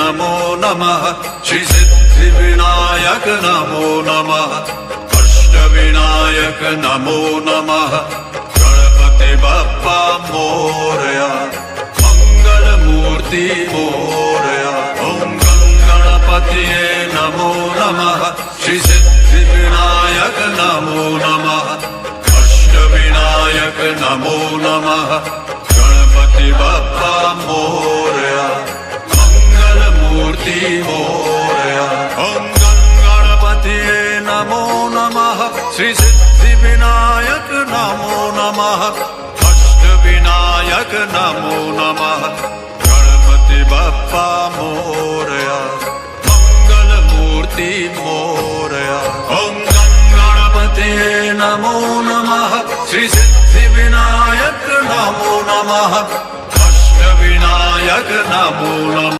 नमो नमः श्री सिद्धिविनायक नमो नमः अष्टविनायक नमो नमः गणपति बप्पा मोरया मंगलमूर्ति मोरया ओम गणपतिये नमो नमः श्री सिद्धिविनायक नमो नमः अष्टविनायक नमो नमः गणपति बप्पा मोरया मंगलमूर्ति मोरया ओम गणपतिये नमो नमः श्री सिद्धिविनायक नमो नमः अष्टविनायक नमो नमः गणपति बप्पा मोरया मंगलमूर्ति मोरया ओम गणपतिये नमो नमः श्री सिद्धिविनायक नमो नमः अष्टविनायक नमो नमः।